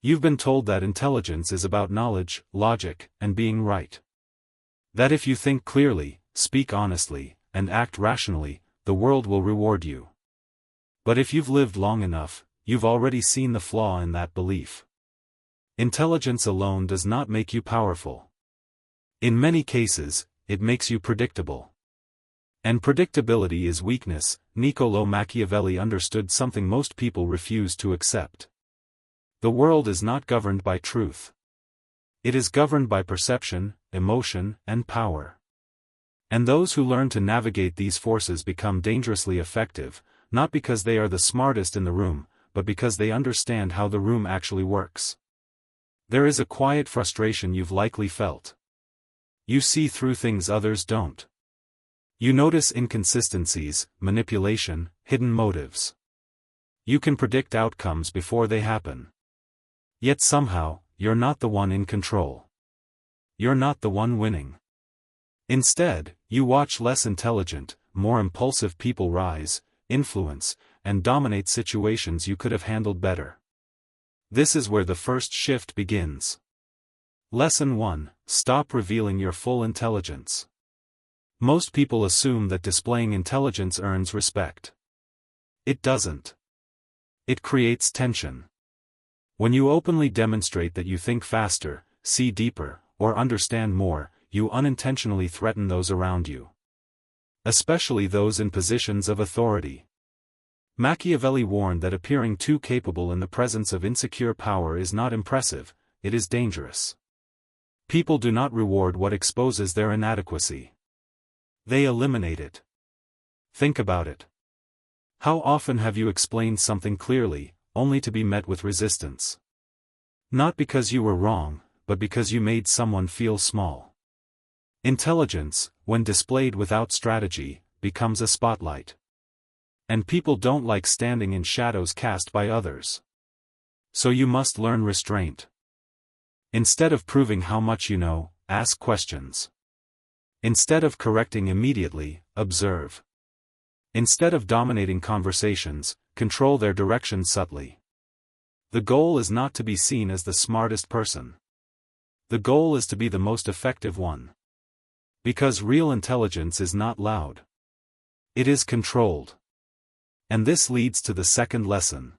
You've been told that intelligence is about knowledge, logic, and being right. That if you think clearly, speak honestly, and act rationally, the world will reward you. But if you've lived long enough, you've already seen the flaw in that belief. Intelligence alone does not make you powerful. In many cases, it makes you predictable. And predictability is weakness. Niccolò Machiavelli understood something most people refuse to accept. The world is not governed by truth. It is governed by perception, emotion, and power. And those who learn to navigate these forces become dangerously effective, not because they are the smartest in the room, but because they understand how the room actually works. There is a quiet frustration you've likely felt. You see through things others don't. You notice inconsistencies, manipulation, hidden motives. You can predict outcomes before they happen. Yet somehow, you're not the one in control. You're not the one winning. Instead, you watch less intelligent, more impulsive people rise, influence, and dominate situations you could have handled better. This is where the first shift begins. Lesson 1: Stop revealing your full intelligence. Most people assume that displaying intelligence earns respect. It doesn't. It creates tension. When you openly demonstrate that you think faster, see deeper, or understand more, you unintentionally threaten those around you. Especially those in positions of authority. Machiavelli warned that appearing too capable in the presence of insecure power is not impressive, it is dangerous. People do not reward what exposes their inadequacy. They eliminate it. Think about it. How often have you explained something clearly, only to be met with resistance? Not because you were wrong, but because you made someone feel small. Intelligence, when displayed without strategy, becomes a spotlight. And people don't like standing in shadows cast by others. So you must learn restraint. Instead of proving how much you know, ask questions. Instead of correcting immediately, observe. Instead of dominating conversations, control their direction subtly. The goal is not to be seen as the smartest person. The goal is to be the most effective one. Because real intelligence is not loud. It is controlled. And this leads to the second lesson.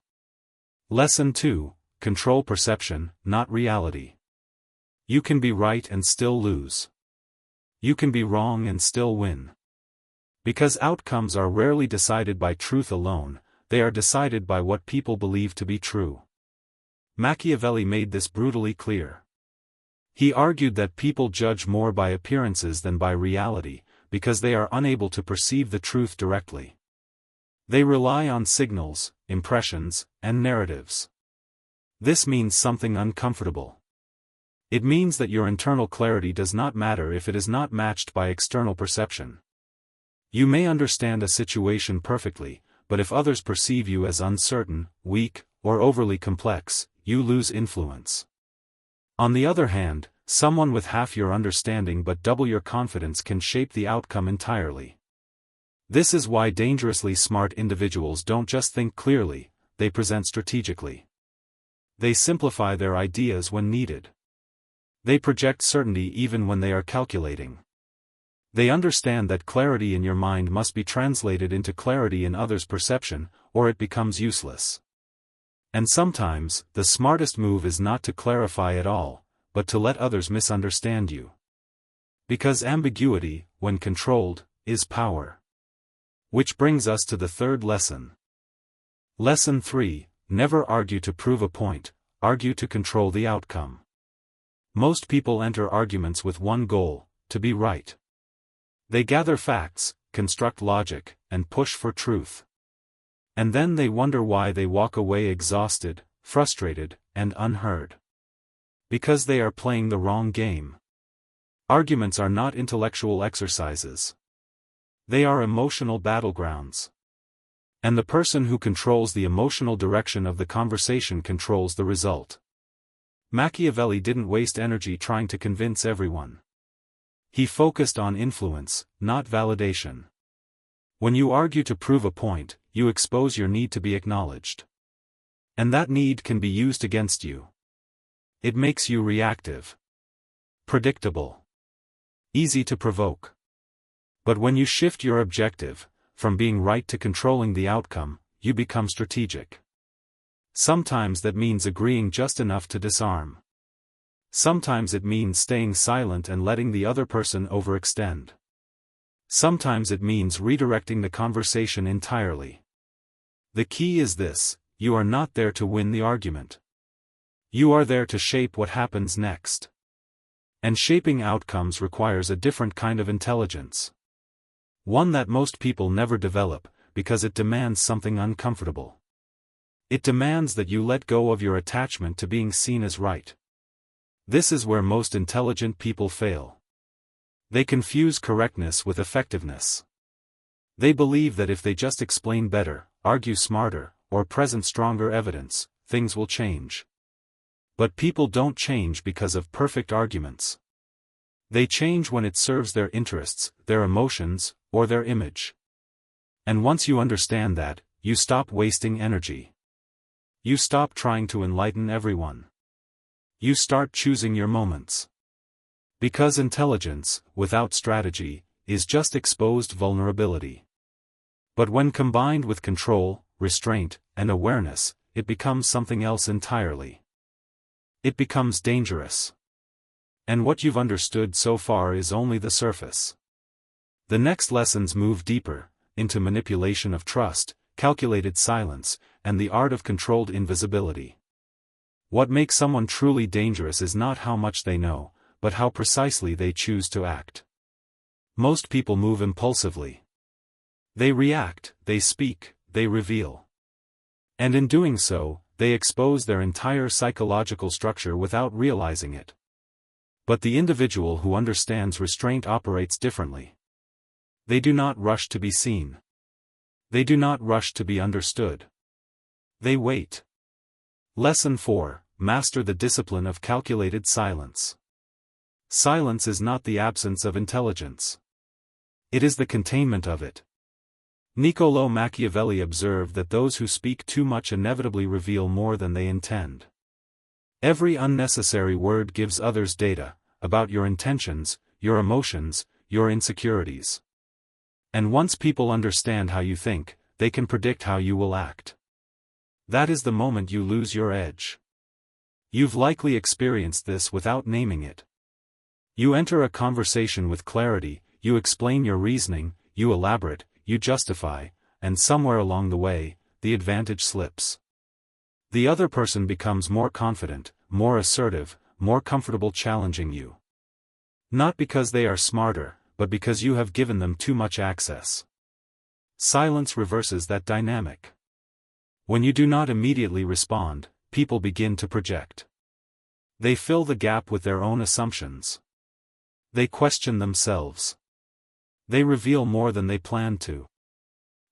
Lesson 2: Control perception, not reality. You can be right and still lose. You can be wrong and still win. Because outcomes are rarely decided by truth alone, they are decided by what people believe to be true. Machiavelli made this brutally clear. He argued that people judge more by appearances than by reality, because they are unable to perceive the truth directly. They rely on signals, impressions, and narratives. This means something uncomfortable. It means that your internal clarity does not matter if it is not matched by external perception. You may understand a situation perfectly, but if others perceive you as uncertain, weak, or overly complex, you lose influence. On the other hand, someone with half your understanding but double your confidence can shape the outcome entirely. This is why dangerously smart individuals don't just think clearly, they present strategically. They simplify their ideas when needed. They project certainty even when they are calculating. They understand that clarity in your mind must be translated into clarity in others' perception, or it becomes useless. And sometimes, the smartest move is not to clarify at all, but to let others misunderstand you. Because ambiguity, when controlled, is power. Which brings us to the third lesson. Lesson 3: Never argue to prove a point, argue to control the outcome. Most people enter arguments with one goal: to be right. They gather facts, construct logic, and push for truth. And then they wonder why they walk away exhausted, frustrated, and unheard. Because they are playing the wrong game. Arguments are not intellectual exercises. They are emotional battlegrounds. And the person who controls the emotional direction of the conversation controls the result. Machiavelli didn't waste energy trying to convince everyone. He focused on influence, not validation. When you argue to prove a point, you expose your need to be acknowledged. And that need can be used against you. It makes you reactive, predictable, easy to provoke. But when you shift your objective, from being right to controlling the outcome, you become strategic. Sometimes that means agreeing just enough to disarm. Sometimes it means staying silent and letting the other person overextend. Sometimes it means redirecting the conversation entirely. The key is this: you are not there to win the argument. You are there to shape what happens next. And shaping outcomes requires a different kind of intelligence. One that most people never develop, because it demands something uncomfortable. It demands that you let go of your attachment to being seen as right. This is where most intelligent people fail. They confuse correctness with effectiveness. They believe that if they just explain better, argue smarter, or present stronger evidence, things will change. But people don't change because of perfect arguments. They change when it serves their interests, their emotions, or their image. And once you understand that, you stop wasting energy. You stop trying to enlighten everyone. You start choosing your moments. Because intelligence, without strategy, is just exposed vulnerability. But when combined with control, restraint, and awareness, it becomes something else entirely. It becomes dangerous. And what you've understood so far is only the surface. The next lessons move deeper, into manipulation of trust, calculated silence, and the art of controlled invisibility. What makes someone truly dangerous is not how much they know, but how precisely they choose to act. Most people move impulsively. They react, they speak, they reveal. And in doing so, they expose their entire psychological structure without realizing it. But the individual who understands restraint operates differently. They do not rush to be seen. They do not rush to be understood. They wait. Lesson 4: Master the discipline of calculated silence. Silence is not the absence of intelligence. It is the containment of it. Niccolò Machiavelli observed that those who speak too much inevitably reveal more than they intend. Every unnecessary word gives others data, about your intentions, your emotions, your insecurities. And once people understand how you think, they can predict how you will act. That is the moment you lose your edge. You've likely experienced this without naming it. You enter a conversation with clarity, you explain your reasoning, you elaborate, you justify, and somewhere along the way, the advantage slips. The other person becomes more confident, more assertive, more comfortable challenging you. Not because they are smarter, but because you have given them too much access. Silence reverses that dynamic. When you do not immediately respond, people begin to project. They fill the gap with their own assumptions. They question themselves. They reveal more than they planned to.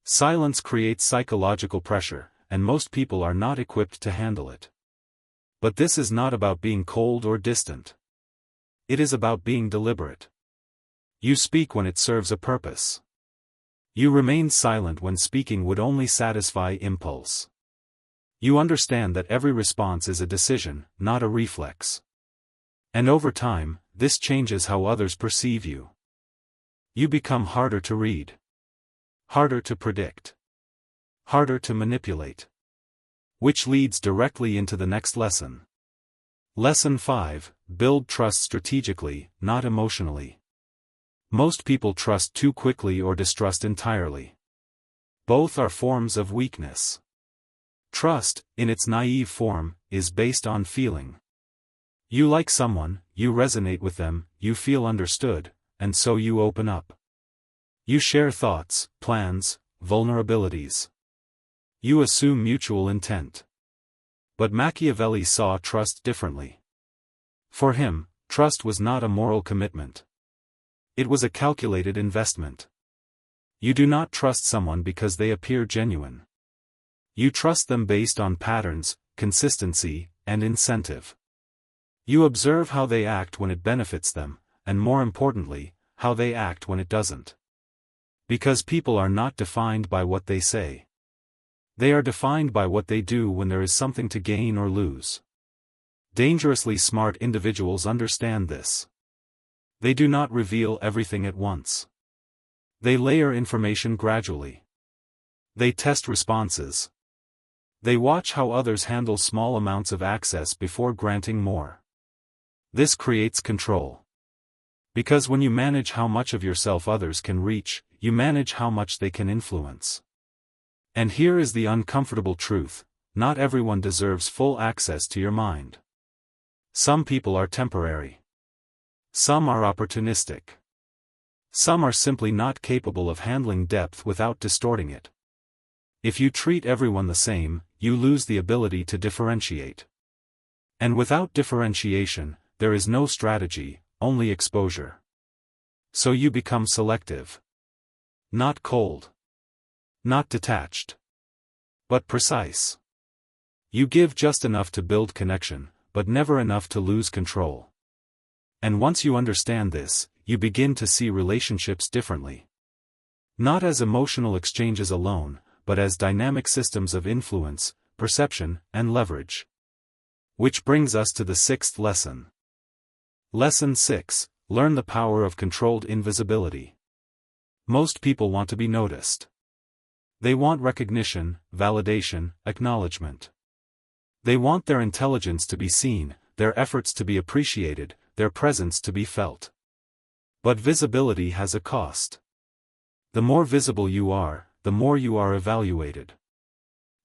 Silence creates psychological pressure, and most people are not equipped to handle it. But this is not about being cold or distant. It is about being deliberate. You speak when it serves a purpose. You remain silent when speaking would only satisfy impulse. You understand that every response is a decision, not a reflex. And over time, this changes how others perceive you. You become harder to read. Harder to predict. Harder to manipulate. Which leads directly into the next lesson. Lesson 5: Build trust strategically, not emotionally. Most people trust too quickly or distrust entirely. Both are forms of weakness. Trust, in its naive form, is based on feeling. You like someone, you resonate with them, you feel understood, and so you open up. You share thoughts, plans, vulnerabilities. You assume mutual intent. But Machiavelli saw trust differently. For him, trust was not a moral commitment. It was a calculated investment. You do not trust someone because they appear genuine. You trust them based on patterns, consistency, and incentive. You observe how they act when it benefits them, and more importantly, how they act when it doesn't. Because people are not defined by what they say. They are defined by what they do when there is something to gain or lose. Dangerously smart individuals understand this. They do not reveal everything at once. They layer information gradually. They test responses. They watch how others handle small amounts of access before granting more. This creates control. Because when you manage how much of yourself others can reach, you manage how much they can influence. And here is the uncomfortable truth: not everyone deserves full access to your mind. Some people are temporary. Some are opportunistic. Some are simply not capable of handling depth without distorting it. If you treat everyone the same, you lose the ability to differentiate. And without differentiation, there is no strategy, only exposure. So you become selective. Not cold. Not detached. But precise. You give just enough to build connection, but never enough to lose control. And once you understand this, you begin to see relationships differently. Not as emotional exchanges alone, but as dynamic systems of influence, perception, and leverage. Which brings us to the sixth lesson. Lesson 6: Learn the power of controlled invisibility. Most people want to be noticed. They want recognition, validation, acknowledgement. They want their intelligence to be seen, their efforts to be appreciated, their presence to be felt. But visibility has a cost. The more visible you are, the more you are evaluated.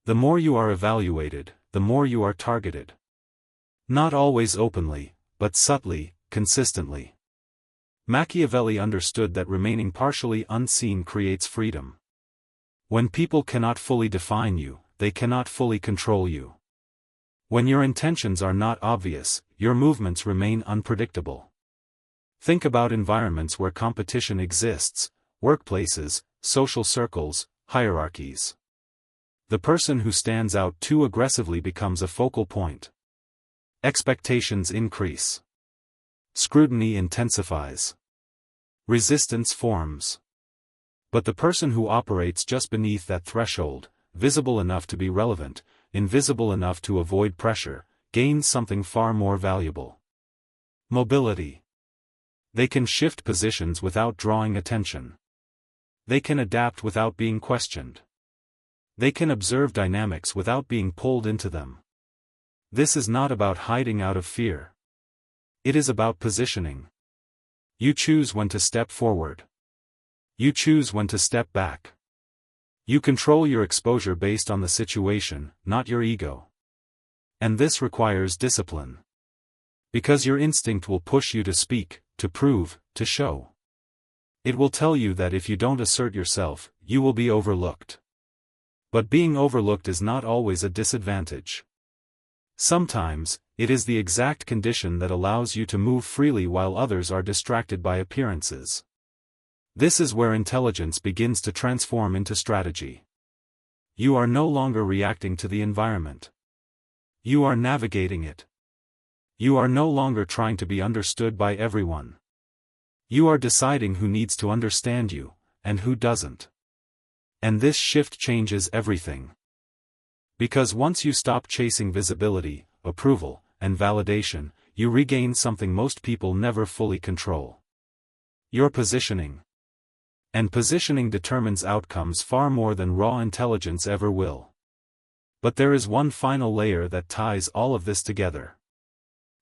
The more you are evaluated, the more you are targeted. Not always openly, but subtly, consistently. Machiavelli understood that remaining partially unseen creates freedom. When people cannot fully define you, they cannot fully control you. When your intentions are not obvious, your movements remain unpredictable. Think about environments where competition exists: workplaces, social circles, hierarchies. The person who stands out too aggressively becomes a focal point. Expectations increase. Scrutiny intensifies. Resistance forms. But the person who operates just beneath that threshold, visible enough to be relevant, invisible enough to avoid pressure, gains something far more valuable. Mobility. They can shift positions without drawing attention. They can adapt without being questioned. They can observe dynamics without being pulled into them. This is not about hiding out of fear. It is about positioning. You choose when to step forward. You choose when to step back. You control your exposure based on the situation, not your ego. And this requires discipline. Because your instinct will push you to speak, to prove, to show. It will tell you that if you don't assert yourself, you will be overlooked. But being overlooked is not always a disadvantage. Sometimes, it is the exact condition that allows you to move freely while others are distracted by appearances. This is where intelligence begins to transform into strategy. You are no longer reacting to the environment. You are navigating it. You are no longer trying to be understood by everyone. You are deciding who needs to understand you, and who doesn't. And this shift changes everything. Because once you stop chasing visibility, approval, and validation, you regain something most people never fully control. Your positioning. And positioning determines outcomes far more than raw intelligence ever will. But there is one final layer that ties all of this together.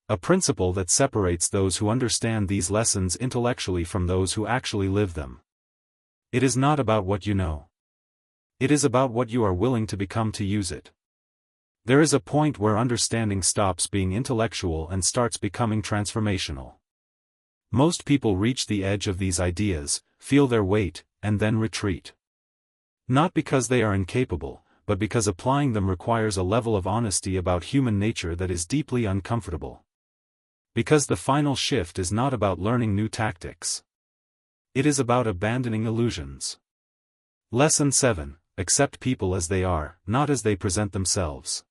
A principle that separates those who understand these lessons intellectually from those who actually live them. It is not about what you know. It is about what you are willing to become to use it. There is a point where understanding stops being intellectual and starts becoming transformational. Most people reach the edge of these ideas, feel their weight, and then retreat. Not because they are incapable, but because applying them requires a level of honesty about human nature that is deeply uncomfortable. Because the final shift is not about learning new tactics. It is about abandoning illusions. Lesson 7: Accept people as they are, not as they present themselves.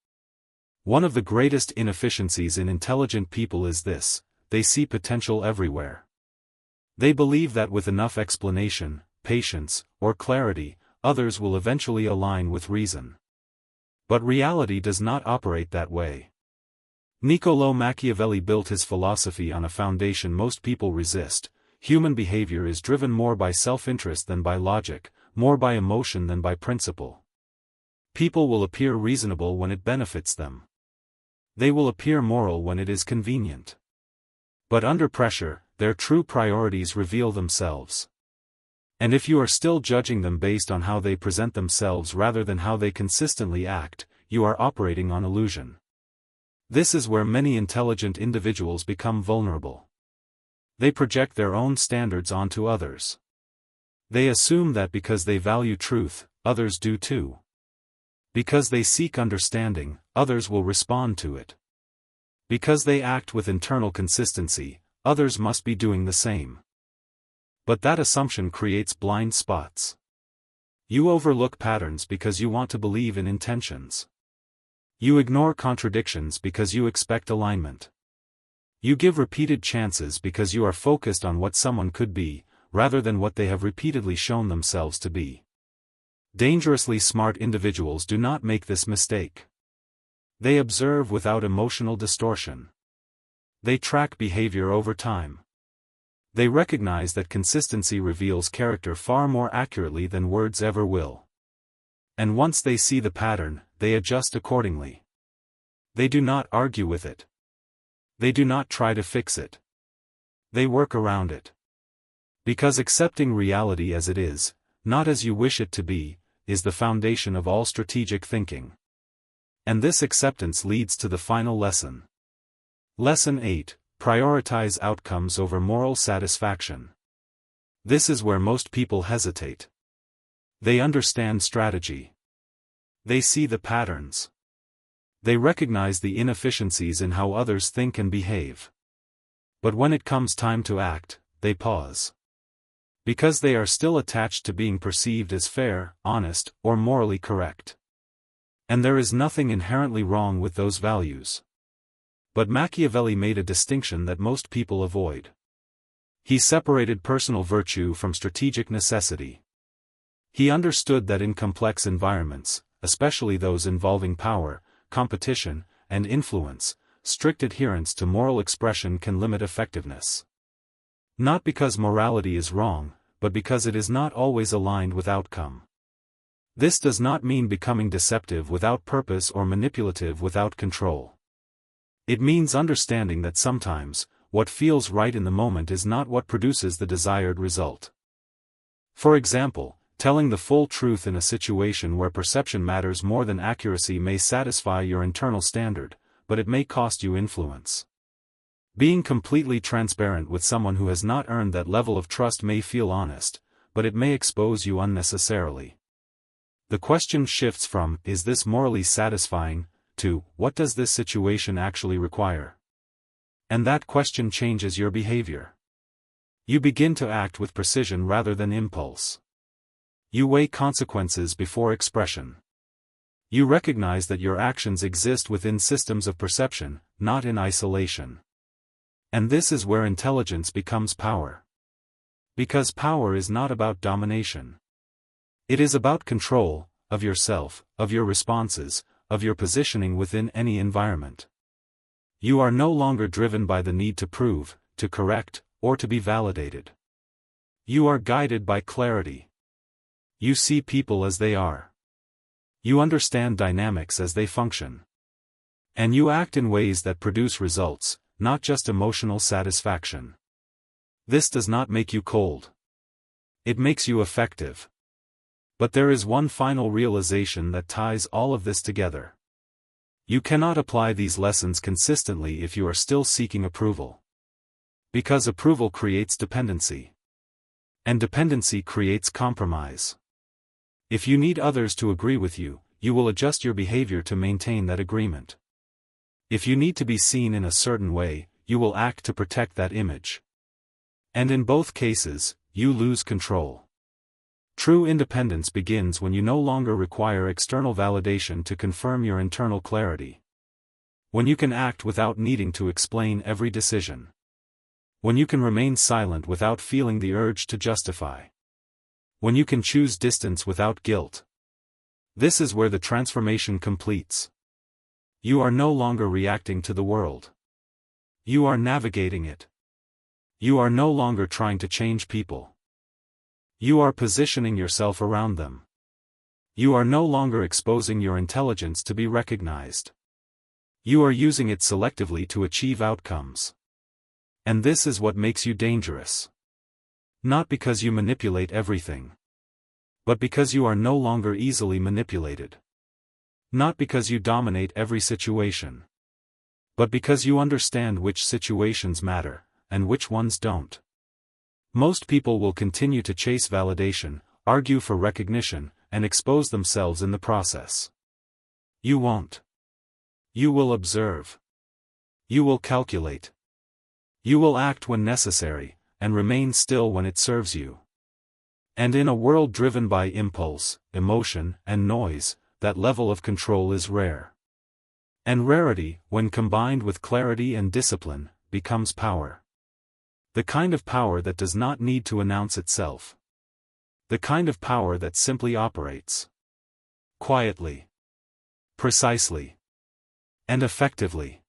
One of the greatest inefficiencies in intelligent people is this: they see potential everywhere. They believe that with enough explanation, patience, or clarity, others will eventually align with reason. But reality does not operate that way. Niccolò Machiavelli built his philosophy on a foundation most people resist. Human behavior is driven more by self-interest than by logic, more by emotion than by principle. People will appear reasonable when it benefits them. They will appear moral when it is convenient. But under pressure, their true priorities reveal themselves. And if you are still judging them based on how they present themselves rather than how they consistently act, you are operating on illusion. This is where many intelligent individuals become vulnerable. They project their own standards onto others. They assume that because they value truth, others do too. Because they seek understanding, others will respond to it. Because they act with internal consistency, others must be doing the same. But that assumption creates blind spots. You overlook patterns because you want to believe in intentions. You ignore contradictions because you expect alignment. You give repeated chances because you are focused on what someone could be, rather than what they have repeatedly shown themselves to be. Dangerously smart individuals do not make this mistake. They observe without emotional distortion. They track behavior over time. They recognize that consistency reveals character far more accurately than words ever will. And once they see the pattern, they adjust accordingly. They do not argue with it. They do not try to fix it. They work around it. Because accepting reality as it is, not as you wish it to be, is the foundation of all strategic thinking. And this acceptance leads to the final lesson. Lesson 8: Prioritize outcomes over moral satisfaction. This is where most people hesitate. They understand strategy. They see the patterns. They recognize the inefficiencies in how others think and behave. But when it comes time to act, they pause. Because they are still attached to being perceived as fair, honest, or morally correct. And there is nothing inherently wrong with those values. But Machiavelli made a distinction that most people avoid. He separated personal virtue from strategic necessity. He understood that in complex environments, especially those involving power, competition, and influence, strict adherence to moral expression can limit effectiveness. Not because morality is wrong, but because it is not always aligned with outcome. This does not mean becoming deceptive without purpose or manipulative without control. It means understanding that sometimes, what feels right in the moment is not what produces the desired result. For example, telling the full truth in a situation where perception matters more than accuracy may satisfy your internal standard, but it may cost you influence. Being completely transparent with someone who has not earned that level of trust may feel honest, but it may expose you unnecessarily. The question shifts from, is this morally satisfying, to, what does this situation actually require? And that question changes your behavior. You begin to act with precision rather than impulse. You weigh consequences before expression. You recognize that your actions exist within systems of perception, not in isolation. And this is where intelligence becomes power. Because power is not about domination. It is about control, of yourself, of your responses, of your positioning within any environment. You are no longer driven by the need to prove, to correct, or to be validated. You are guided by clarity. You see people as they are. You understand dynamics as they function. And you act in ways that produce results, not just emotional satisfaction. This does not make you cold. It makes you effective. But there is one final realization that ties all of this together. You cannot apply these lessons consistently if you are still seeking approval. Because approval creates dependency. And dependency creates compromise. If you need others to agree with you, you will adjust your behavior to maintain that agreement. If you need to be seen in a certain way, you will act to protect that image. And in both cases, you lose control. True independence begins when you no longer require external validation to confirm your internal clarity. When you can act without needing to explain every decision. When you can remain silent without feeling the urge to justify. When you can choose distance without guilt. This is where the transformation completes. You are no longer reacting to the world. You are navigating it. You are no longer trying to change people. You are positioning yourself around them. You are no longer exposing your intelligence to be recognized. You are using it selectively to achieve outcomes. And this is what makes you dangerous. Not because you manipulate everything, but because you are no longer easily manipulated. Not because you dominate every situation, but because you understand which situations matter, and which ones don't. Most people will continue to chase validation, argue for recognition, and expose themselves in the process. You won't. You will observe. You will calculate. You will act when necessary, and remain still when it serves you. And in a world driven by impulse, emotion, and noise, that level of control is rare. And rarity, when combined with clarity and discipline, becomes power. The kind of power that does not need to announce itself. The kind of power that simply operates. Quietly. Precisely. And effectively.